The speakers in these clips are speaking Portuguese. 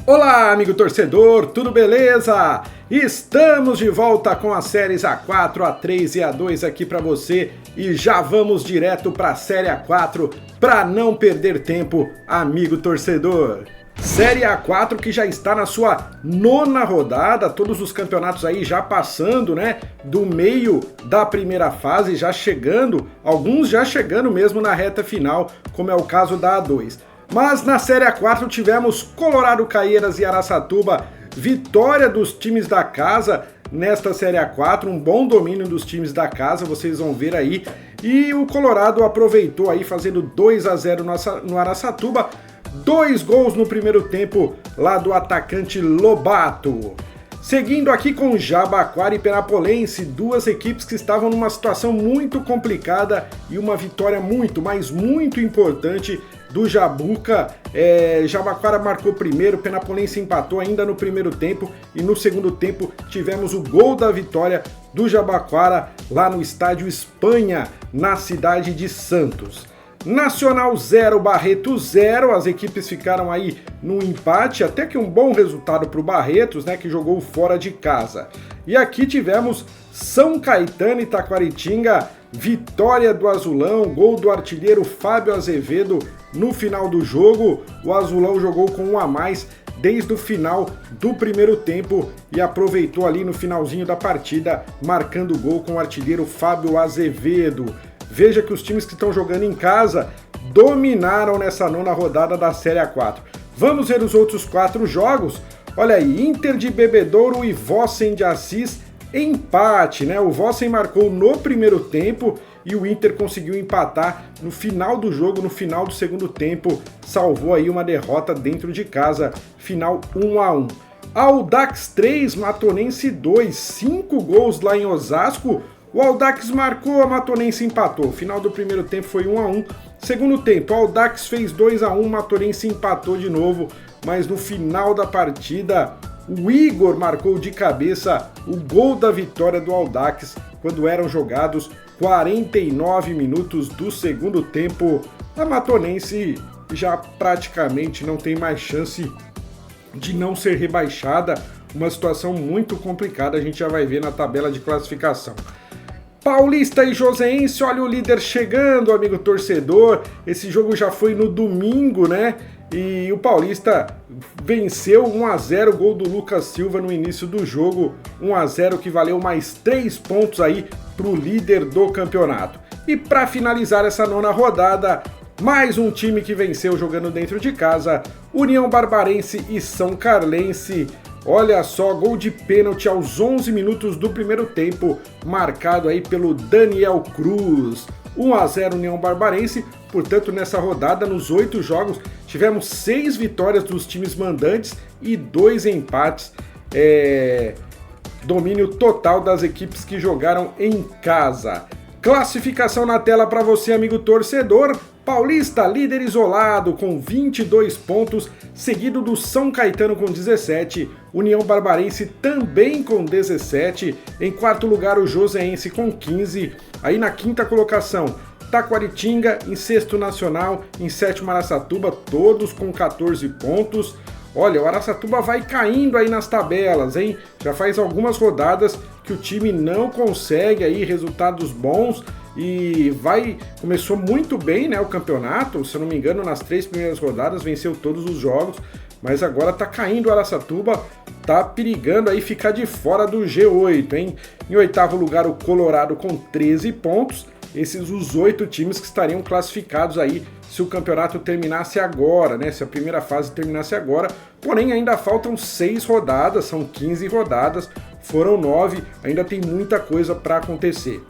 Olá, amigo torcedor, tudo beleza? Estamos de volta com as séries A4, A3 e A2 aqui para você e já vamos direto para a série A4 para não perder tempo, amigo torcedor. Série A4 que já está na sua 9ª rodada, todos os campeonatos aí já passando, né, do meio da primeira fase, já chegando, alguns já chegando mesmo na reta final, como é o caso da A2. Mas na Série A4 tivemos Colorado, Caieiras e Araçatuba, vitória dos times da casa nesta Série A4, um bom domínio dos times da casa, vocês vão ver aí. E o Colorado aproveitou aí fazendo 2-0 no Araçatuba, 2 gols no primeiro tempo lá do atacante Lobato. Seguindo aqui com Jabaquara e Penapolense, duas equipes que estavam numa situação muito complicada e uma vitória muito, mas muito importante do Jabuca. Jabaquara marcou primeiro, Penapolense empatou ainda no primeiro tempo e no segundo tempo tivemos o gol da vitória do Jabaquara lá no estádio Espanha, na cidade de Santos. Nacional 0, Barretos 0, as equipes ficaram aí no empate, até que um bom resultado para o Barretos, né, que jogou fora de casa. E aqui tivemos São Caetano e Taquaritinga, vitória do Azulão, gol do artilheiro Fábio Azevedo no final do jogo. O Azulão jogou com 1 a mais desde o final do primeiro tempo e aproveitou ali no finalzinho da partida, marcando o gol com o artilheiro Fábio Azevedo. Veja que os times que estão jogando em casa dominaram nessa 9ª rodada da Série A4. Vamos ver os outros 4 jogos. Olha aí, Inter de Bebedouro e Vossen de Assis, empate, né? O Vossen marcou no primeiro tempo e o Inter conseguiu empatar no final do jogo, no final do segundo tempo, salvou aí uma derrota dentro de casa, final 1 a 1. Audax 3, Matonense 2, 5 gols lá em Osasco. O Audax marcou, a Matonense empatou. O final do primeiro tempo foi 1 a 1. Segundo tempo, o Audax fez 2 a 1, Matonense empatou de novo, mas no final da partida, o Igor marcou de cabeça o gol da vitória do Audax quando eram jogados 49 minutos do segundo tempo. A Matonense já praticamente não tem mais chance de não ser rebaixada, uma situação muito complicada, a gente já vai ver na tabela de classificação. Paulista e Joseense, olha o líder chegando, amigo torcedor. Esse jogo já foi no domingo, né? E o Paulista venceu 1 a 0, gol do Lucas Silva no início do jogo. 1 a 0 que valeu mais 3 pontos aí para o líder do campeonato. E para finalizar essa 9ª rodada, mais um time que venceu jogando dentro de casa, União Barbarense e São Carlense. Olha só, gol de pênalti aos 11 minutos do primeiro tempo, marcado aí pelo Daniel Cruz. 1 a 0 União Barbarense, portanto nessa rodada, nos 8 jogos, tivemos 6 vitórias dos times mandantes e 2 empates. Domínio total das equipes que jogaram em casa. Classificação na tela para você, amigo torcedor. Paulista, líder isolado com 22 pontos, seguido do São Caetano com 17, União Barbarense também com 17, em quarto lugar o Joseense com 15, aí na 5ª colocação Taquaritinga, em 6º Nacional, em 7º Araçatuba, todos com 14 pontos. Olha, o Araçatuba vai caindo aí nas tabelas, hein? Já faz algumas rodadas que o time não consegue aí resultados bons e começou muito bem, né, o campeonato, se eu não me engano, nas 3 primeiras rodadas venceu todos os jogos, mas agora tá caindo o Araçatuba, tá perigando aí ficar de fora do G8, hein? Em 8º lugar o Colorado com 13 pontos, esses os 8 times que estariam classificados aí se o campeonato terminasse agora, né? Se a primeira fase terminasse agora, porém ainda faltam 6 rodadas, são 15 rodadas, foram 9, ainda tem muita coisa para acontecer.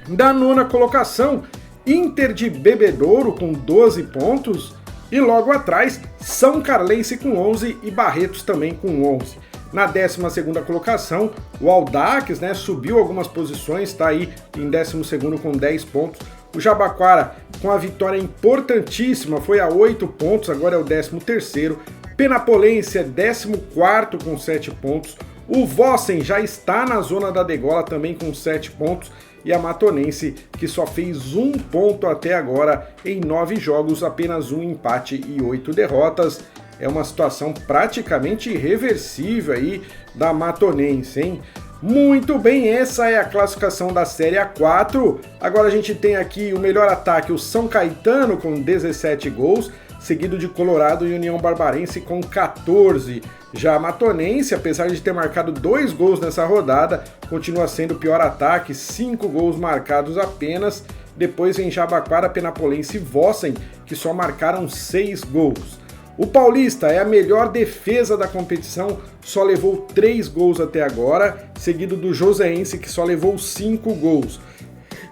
Da 9ª colocação, Inter de Bebedouro com 12 pontos e logo atrás São Carlense com 11 e Barretos também com 11. Na 12ª colocação, o Audax, né, subiu algumas posições, está aí em 12º com 10 pontos. O Jabaquara com a vitória importantíssima, foi a 8 pontos, agora é o 13º. Penapolense é 14º com 7 pontos. O Vossen já está na zona da degola também com 7 pontos. E a Matonense, que só fez 1 ponto até agora em 9 jogos, apenas 1 empate e 8 derrotas. é uma situação praticamente irreversível aí da Matonense, hein? Muito bem, essa é a classificação da Série A4. Agora a gente tem aqui o melhor ataque, o São Caetano com 17 gols, seguido de Colorado e União Barbarense com 14. Já a Matonense, apesar de ter marcado 2 gols nessa rodada, continua sendo o pior ataque, 5 gols marcados apenas. Depois vem Jabaquara, Penapolense e Vossen, que só marcaram 6 gols. O Paulista é a melhor defesa da competição, só levou 3 gols até agora, seguido do Joseense, que só levou 5 gols.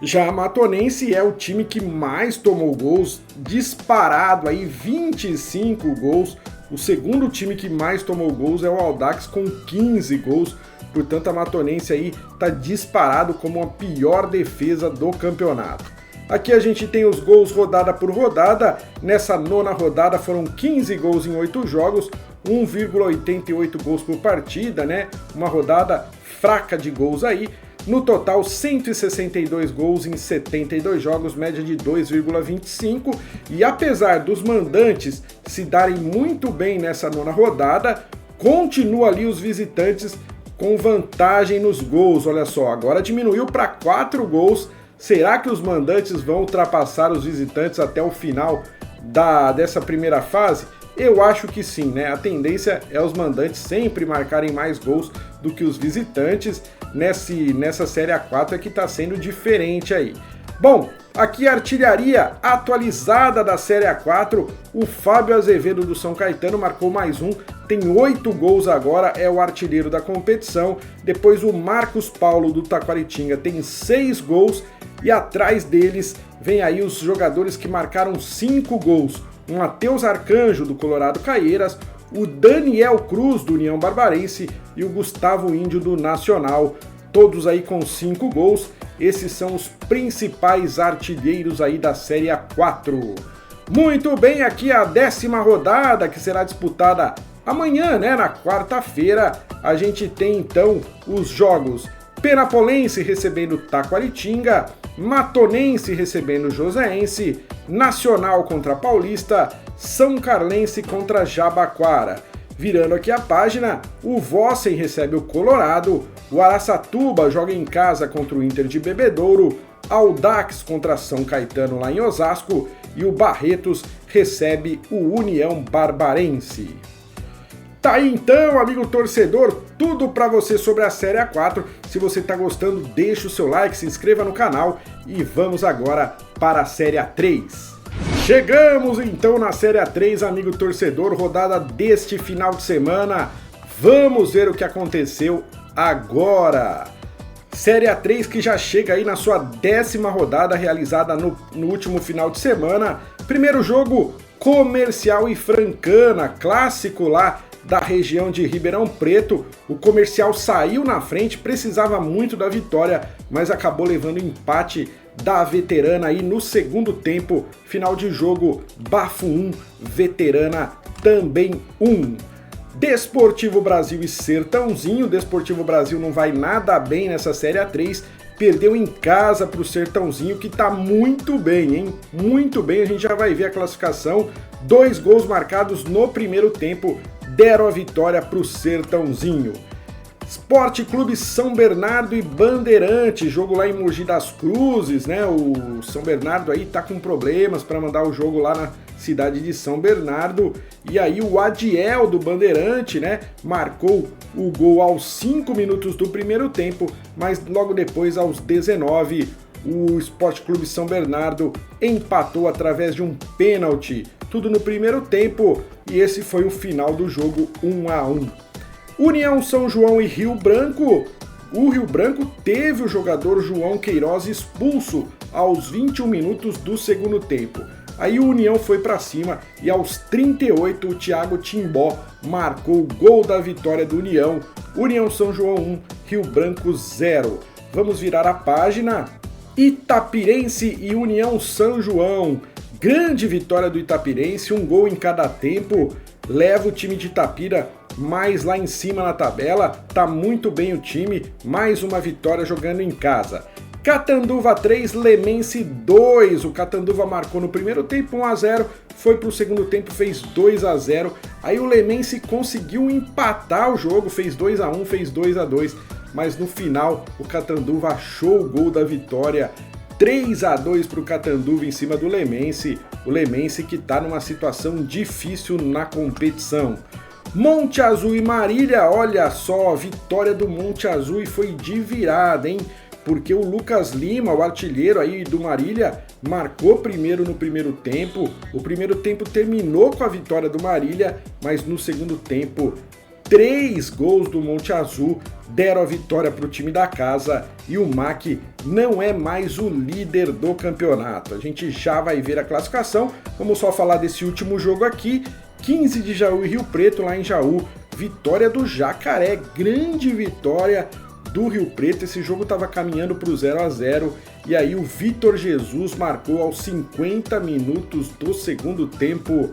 Já a Matonense é o time que mais tomou gols, disparado aí 25 gols. O segundo time que mais tomou gols é o Audax com 15 gols. Portanto, a Matonense aí está disparado como a pior defesa do campeonato. Aqui a gente tem os gols rodada por rodada. Nessa nona rodada foram 15 gols em 8 jogos, 1,88 gols por partida, né? Uma rodada fraca de gols aí. No total, 162 gols em 72 jogos, média de 2,25. E apesar dos mandantes se darem muito bem nessa nona rodada, continua ali os visitantes com vantagem nos gols. Olha só, agora diminuiu para 4 gols. Será que os mandantes vão ultrapassar os visitantes até o final dessa primeira fase? Eu acho que sim, né? A tendência é os mandantes sempre marcarem mais gols do que os visitantes. Nessa Série A4 é que está sendo diferente aí. Bom, aqui a artilharia atualizada da Série A4, o Fábio Azevedo do São Caetano marcou mais um, tem 8 gols agora, é o artilheiro da competição. Depois o Marcos Paulo do Taquaritinga tem 6 gols e atrás deles vem aí os jogadores que marcaram 5 gols. O Matheus Arcanjo do Colorado Caieiras, o Daniel Cruz do União Barbarense e o Gustavo Índio do Nacional, todos aí com 5 gols. Esses são os principais artilheiros aí da Série A4. Muito bem, aqui a 10ª rodada que será disputada amanhã, né, na quarta-feira. A gente tem então os jogos Penapolense recebendo Taquaritinga, Matonense recebendo Joseense, Nacional contra Paulista, São Carlense contra Jabaquara. Virando aqui a página, o Vossen recebe o Colorado, o Araçatuba joga em casa contra o Inter de Bebedouro, Audax contra São Caetano lá em Osasco e o Barretos recebe o União Barbarense. Tá aí então, amigo torcedor, tudo para você sobre a Série A4. Se você tá gostando, deixa o seu like, se inscreva no canal e vamos agora para a Série A3. Chegamos então na Série A3, amigo torcedor, rodada deste final de semana. Vamos ver o que aconteceu agora. Série A3 que já chega aí na sua 10ª rodada, realizada no último final de semana. Primeiro jogo, Comercial e Francana, clássico lá da região de Ribeirão Preto. O Comercial saiu na frente, precisava muito da vitória, mas acabou levando empate da Veterana aí no segundo tempo. Final de jogo, Bafo 1, Veterana também 1. Desportivo Brasil e Sertãozinho. Desportivo Brasil não vai nada bem nessa Série A3, perdeu em casa para o Sertãozinho, que tá muito bem, hein? Muito bem, a gente já vai ver a classificação. 2 gols marcados no primeiro tempo deram a vitória para o Sertãozinho. Esporte Clube São Bernardo e Bandeirante, jogo lá em Mogi das Cruzes, né? O São Bernardo aí tá com problemas para mandar o jogo lá na cidade de São Bernardo. E aí o Adiel do Bandeirante, né, marcou o gol aos 5 minutos do primeiro tempo, mas logo depois, aos 19, o Esporte Clube São Bernardo empatou através de um pênalti. Tudo no primeiro tempo, e esse foi o final do jogo, 1-1. União São João e Rio Branco. O Rio Branco teve o jogador João Queiroz expulso aos 21 minutos do segundo tempo. Aí o União foi para cima e aos 38 o Thiago Timbó marcou o gol da vitória do União. União São João 1, Rio Branco 0. Vamos virar a página. Itapirense e União São João. Grande vitória do Itapirense, um gol em cada tempo. Leva o time de Itapira mais lá em cima na tabela. Tá muito bem o time, mais uma vitória jogando em casa. Catanduva 3, Lemense 2. O Catanduva marcou no primeiro tempo 1-0, foi para o segundo tempo, fez 2-0. Aí o Lemense conseguiu empatar o jogo, fez 2-1, fez 2-2. Mas no final o Catanduva achou o gol da vitória. 3-2 para o Catanduva em cima do Lemense. O Lemense que está numa situação difícil na competição. Monte Azul e Marília, olha só, vitória do Monte Azul e foi de virada, hein? Porque o Lucas Lima, o artilheiro aí do Marília, marcou primeiro no primeiro tempo. O primeiro tempo terminou com a vitória do Marília, mas no segundo tempo, 3 gols do Monte Azul deram a vitória para o time da casa e o MAC não é mais o líder do campeonato. A gente já vai ver a classificação, vamos só falar desse último jogo aqui. 15 de Jaú e Rio Preto, lá em Jaú, vitória do Jacaré, grande vitória do Rio Preto. Esse jogo estava caminhando para o 0-0 e aí o Vitor Jesus marcou aos 50 minutos do segundo tempo,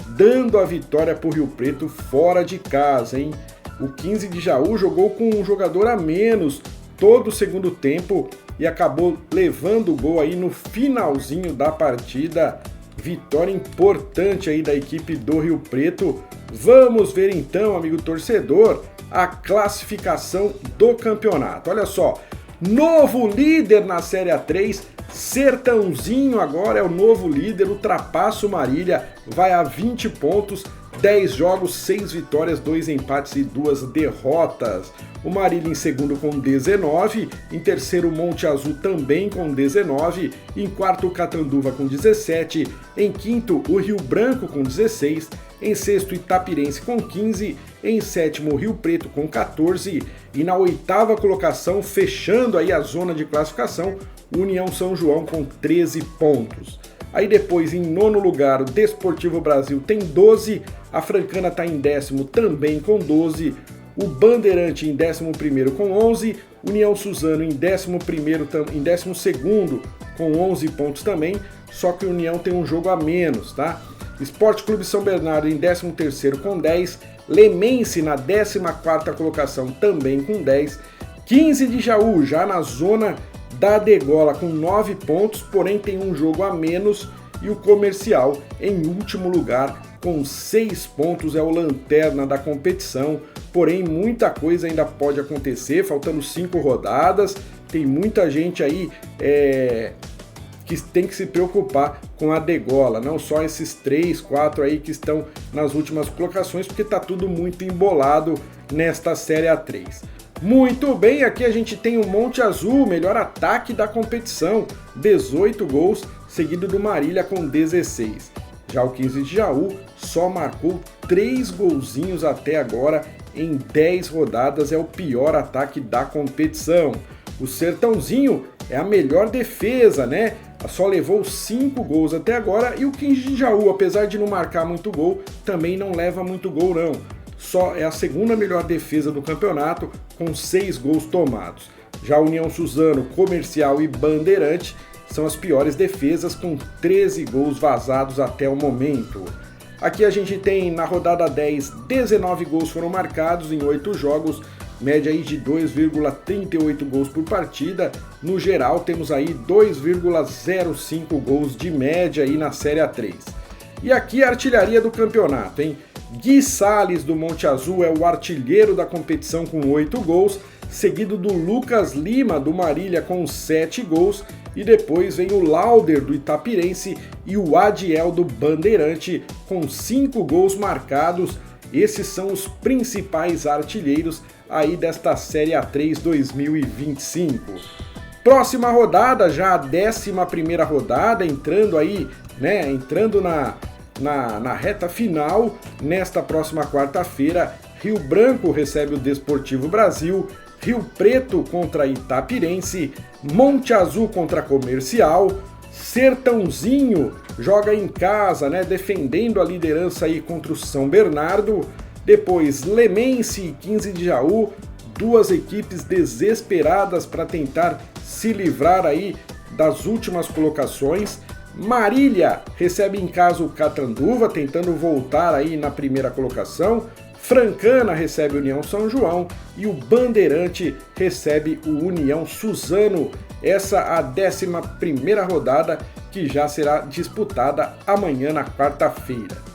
dando a vitória para o Rio Preto fora de casa, hein? O 15 de Jaú jogou com um jogador a menos todo o segundo tempo e acabou levando o gol aí no finalzinho da partida. Vitória importante aí da equipe do Rio Preto. Vamos ver então, amigo torcedor, a classificação do campeonato. Olha só, novo líder na Série A3, Sertãozinho agora é o novo líder, ultrapassa o Marília, vai a 20 pontos, 10 jogos, 6 vitórias, 2 empates e 2 derrotas. O Marília em segundo com 19, em terceiro o Monte Azul também com 19, em quarto o Catanduva com 17, em quinto o Rio Branco com 16, em sexto Itapirense com 15, em sétimo Rio Preto com 14 e na oitava colocação, fechando aí a zona de classificação, União São João com 13 pontos. Aí depois, em nono lugar, o Desportivo Brasil tem 12, a Francana está em décimo também com 12, o Bandeirante em 11º com 11, União Suzano em 12º com 11 pontos também, só que o União tem um jogo a menos, tá? Esporte Clube São Bernardo em 13º com 10, Lemense na 14ª colocação também com 10, 15 de Jaú já na zona da degola com 9 pontos, porém tem um jogo a menos, e o Comercial em último lugar com 6 pontos, é o lanterna da competição, porém muita coisa ainda pode acontecer, faltando 5 rodadas, tem muita gente aí que tem que se preocupar com a degola, não só esses 3, 4 aí que estão nas últimas colocações, porque está tudo muito embolado nesta Série A3. Muito bem, aqui a gente tem o Monte Azul, melhor ataque da competição, 18 gols, seguido do Marília com 16. Já o 15 de Jaú só marcou 3 golzinhos até agora em 10 rodadas, é o pior ataque da competição. O Sertãozinho é a melhor defesa, né? Só levou 5 gols até agora e o 15 de Jaú, apesar de não marcar muito gol, também não leva muito gol não. Só é a segunda melhor defesa do campeonato, com 6 gols tomados. Já a União Suzano, Comercial e Bandeirante são as piores defesas, com 13 gols vazados até o momento. Aqui a gente tem, na rodada 10, 19 gols foram marcados em 8 jogos, média aí de 2,38 gols por partida. No geral, temos aí 2,05 gols de média aí na Série A3. E aqui a artilharia do campeonato, hein? Gui Salles, do Monte Azul, é o artilheiro da competição com 8 gols, seguido do Lucas Lima, do Marília, com 7 gols, e depois vem o Lauder, do Itapirense, e o Adiel, do Bandeirante, com 5 gols marcados. Esses são os principais artilheiros aí desta Série A3 2025. Próxima rodada, já a 11ª rodada, entrando aí, né, entrando na reta final, nesta próxima quarta-feira, Rio Branco recebe o Desportivo Brasil, Rio Preto contra Itapirense, Monte Azul contra Comercial, Sertãozinho joga em casa, né, defendendo a liderança aí contra o São Bernardo, depois Lemense e 15 de Jaú, duas equipes desesperadas para tentar se livrar aí das últimas colocações. Marília recebe em casa o Catanduva, tentando voltar aí na primeira colocação. Francana recebe União São João e o Bandeirante recebe o União Suzano. essa a 11ª rodada que já será disputada amanhã na quarta-feira.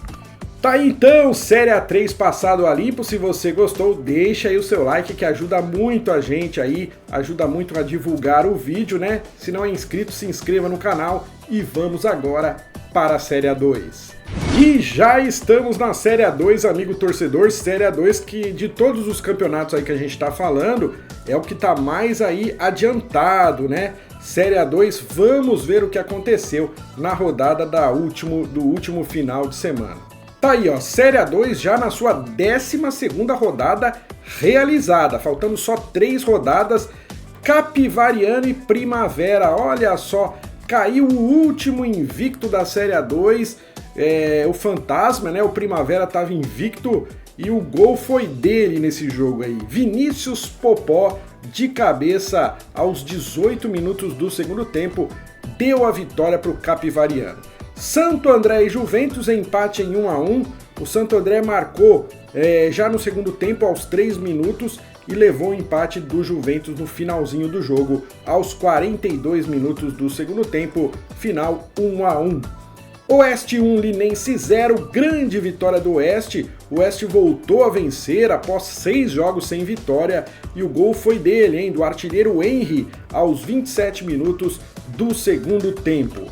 Tá aí então, Série A3 passado a limpo. Se você gostou, deixa aí o seu like que ajuda muito a gente aí, ajuda muito a divulgar o vídeo, né? Se não é inscrito, se inscreva no canal e vamos agora para a Série A2. E já estamos na Série A2, amigo torcedor, Série A2 que de todos os campeonatos aí que a gente tá falando, é o que tá mais aí adiantado, né? Série A2, vamos ver o que aconteceu na rodada do último final de semana. Tá aí, ó, Série A2 já na sua 12ª rodada realizada, faltando só 3 rodadas, Capivariano e Primavera, olha só, caiu o último invicto da Série A2, o Fantasma, né, o Primavera estava invicto e o gol foi dele nesse jogo aí, Vinícius Popó, de cabeça aos 18 minutos do segundo tempo, deu a vitória para o Capivariano. Santo André e Juventus, empate em 1-1. O Santo André marcou já no segundo tempo, aos 3 minutos, e levou o empate do Juventus no finalzinho do jogo, aos 42 minutos do segundo tempo, final 1-1. Oeste 1, Linense 0, grande vitória do Oeste. O Oeste voltou a vencer após 6 jogos sem vitória e o gol foi dele, hein, do artilheiro Henry, aos 27 minutos do segundo tempo.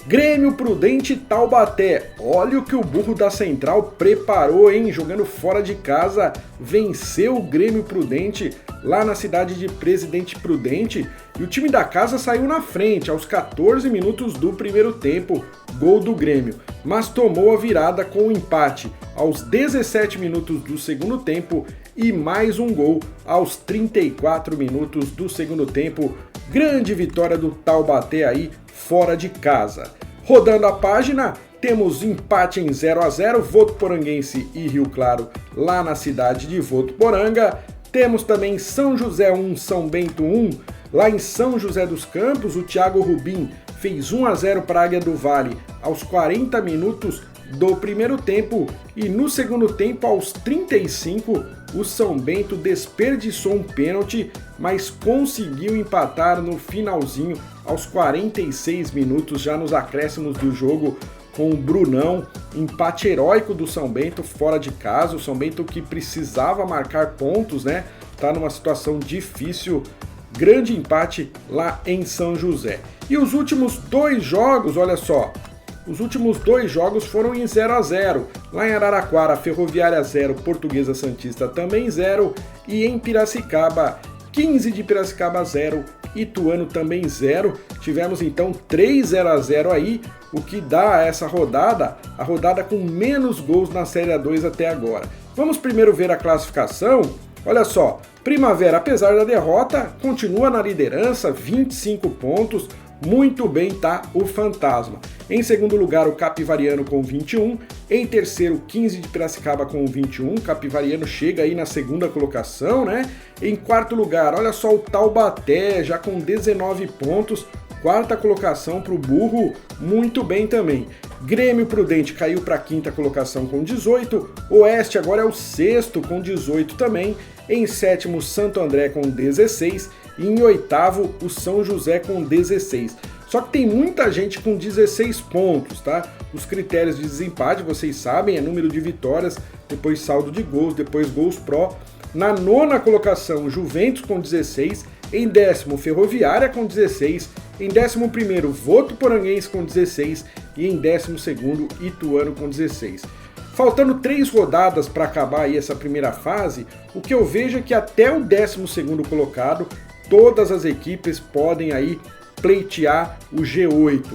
Grêmio Prudente Taubaté, olha o que o burro da Central preparou, hein? Jogando fora de casa, venceu o Grêmio Prudente lá na cidade de Presidente Prudente e o time da casa saiu na frente aos 14 minutos do primeiro tempo, gol do Grêmio, mas tomou a virada com o empate aos 17 minutos do segundo tempo e mais um gol aos 34 minutos do segundo tempo. Grande vitória do Taubaté aí fora de casa. Rodando a página, temos empate em 0-0, Votuporanguense e Rio Claro lá na cidade de Votuporanga. Temos também São José 1, São Bento 1, lá em São José dos Campos, o Thiago Rubim fez 1-0 para a Águia do Vale aos 40 minutos do primeiro tempo e no segundo tempo, aos 35, o São Bento desperdiçou um pênalti, mas conseguiu empatar no finalzinho, aos 46 minutos, já nos acréscimos do jogo, com o Brunão, empate heróico do São Bento fora de casa, o São Bento que precisava marcar pontos, né? Tá numa situação difícil, grande empate lá em São José. E os últimos 2 jogos, olha só, os últimos 2 jogos foram em 0-0. Lá em Araraquara, Ferroviária 0, Portuguesa Santista também 0. E em Piracicaba, 15 de Piracicaba 0, Ituano também 0. Tivemos então 3 0-0 aí, o que dá essa rodada, a rodada com menos gols na Série A2 até agora. Vamos primeiro ver a classificação. Olha só, Primavera, apesar da derrota, continua na liderança, 25 pontos. Muito bem tá o Fantasma. Em segundo lugar, o Capivariano com 21. Em terceiro, 15 de Piracicaba com 21. Capivariano chega aí na segunda colocação, né? Em quarto lugar, olha só o Taubaté, já com 19 pontos. Quarta colocação para o burro, muito bem também. Grêmio Prudente caiu para a quinta colocação com 18. Oeste agora é o sexto com 18 também. Em sétimo, Santo André com 16. E em oitavo, o São José com 16. Só que tem muita gente com 16 pontos, tá? Os critérios de desempate, vocês sabem, é número de vitórias, depois saldo de gols, depois gols pró. Na nona colocação, Juventus com 16. Em décimo, Ferroviária com 16. Em 11º, Votuporanguense com 16. E em 12º, Ituano com 16. Faltando 3 rodadas para acabar aí essa primeira fase, o que eu vejo é que até o 12º colocado, todas as equipes podem aí pleitear o G8.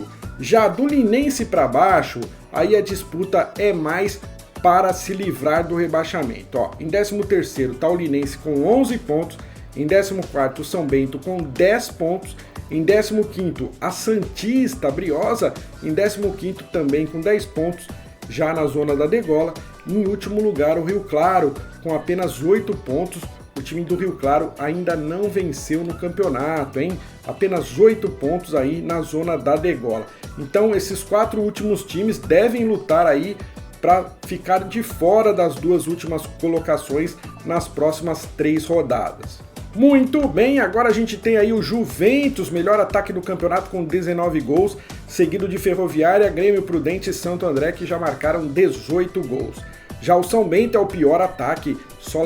Já do Linense para baixo, aí a disputa é mais para se livrar do rebaixamento. Ó, em 13º está o Linense com 11 pontos, em 14º o São Bento com 10 pontos, em 15º a Santista Briosa, em 15º também com 10 pontos, já na zona da degola. Em último lugar, o Rio Claro com apenas 8 pontos. O time do Rio Claro ainda não venceu no campeonato, hein? Apenas 8 pontos aí na zona da degola. Então esses 4 últimos times devem lutar aí para ficar de fora das 2 últimas colocações nas próximas 3 rodadas. Muito bem, agora a gente tem aí o Juventus, melhor ataque do campeonato com 19 gols, seguido de Ferroviária, Grêmio Prudente e Santo André, que já marcaram 18 gols. Já o São Bento é o pior ataque, só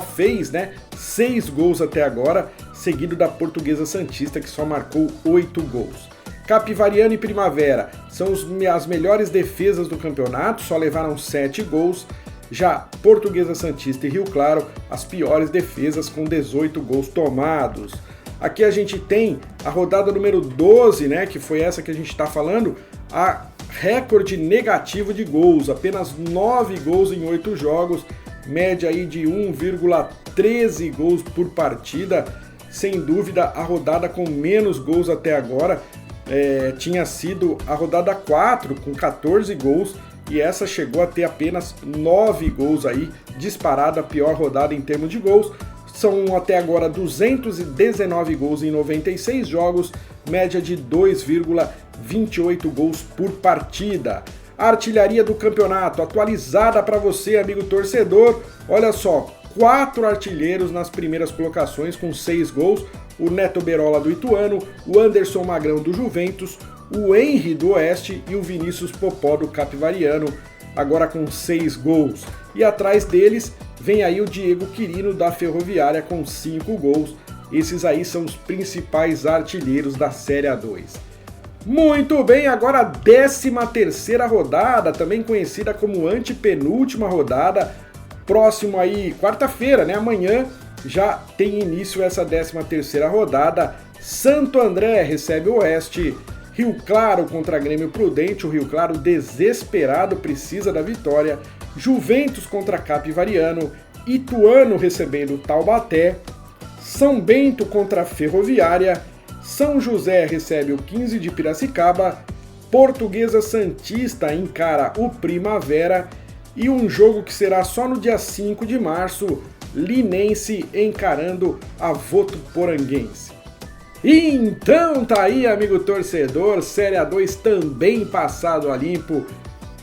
fez 6 gols até agora, seguido da Portuguesa Santista, que só marcou 8 gols. Capivariano e Primavera são as melhores defesas do campeonato, só levaram 7 gols. Já Portuguesa Santista e Rio Claro, as piores defesas com 18 gols tomados. Aqui a gente tem a rodada número 12, que foi essa que a gente está falando, a recorde negativo de gols, apenas 9 gols em 8 jogos, média aí de 1,13 gols por partida. Sem dúvida, a rodada com menos gols até agora tinha sido a rodada 4, com 14 gols, e essa chegou a ter apenas 9 gols aí, disparada a pior rodada em termos de gols. São até agora 219 gols em 96 jogos, média de 2,28 gols por partida. A artilharia do campeonato atualizada para você, amigo torcedor. Olha só, 4 artilheiros nas primeiras colocações com 6 gols. O Neto Berola do Ituano, o Anderson Magrão do Juventus, o Henry do Oeste e o Vinícius Popó do Capivariano, agora com 6 gols. E atrás deles vem aí o Diego Quirino da Ferroviária com 5 gols. Esses aí são os principais artilheiros da Série A2. Muito bem, agora a 13ª rodada, também conhecida como antepenúltima rodada. Próximo aí, quarta-feira, amanhã, já tem início essa 13ª rodada. Santo André recebe o Oeste, Rio Claro contra Grêmio Prudente, o Rio Claro desesperado precisa da vitória, Juventus contra Capivariano, Ituano recebendo Taubaté, São Bento contra Ferroviária, São José recebe o 15 de Piracicaba, Portuguesa Santista encara o Primavera e um jogo que será só no dia 5 de março, Linense encarando a Votuporanguense. Então tá aí, amigo torcedor, Série A2 também passado a limpo,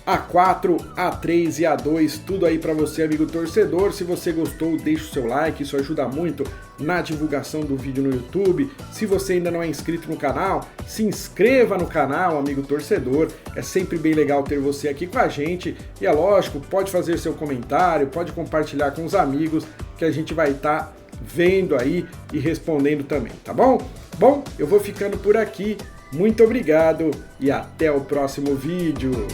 A4, A3 e A2, tudo aí pra você, amigo torcedor. Se você gostou, deixa o seu like, isso ajuda muito na divulgação do vídeo no YouTube. Se você ainda não é inscrito no canal, se inscreva no canal, amigo torcedor. É sempre bem legal ter você aqui com a gente. E é lógico, pode fazer seu comentário, pode compartilhar com os amigos, que a gente vai estar vendo aí e respondendo também, tá bom? Bom, eu vou ficando por aqui. Muito obrigado e até o próximo vídeo.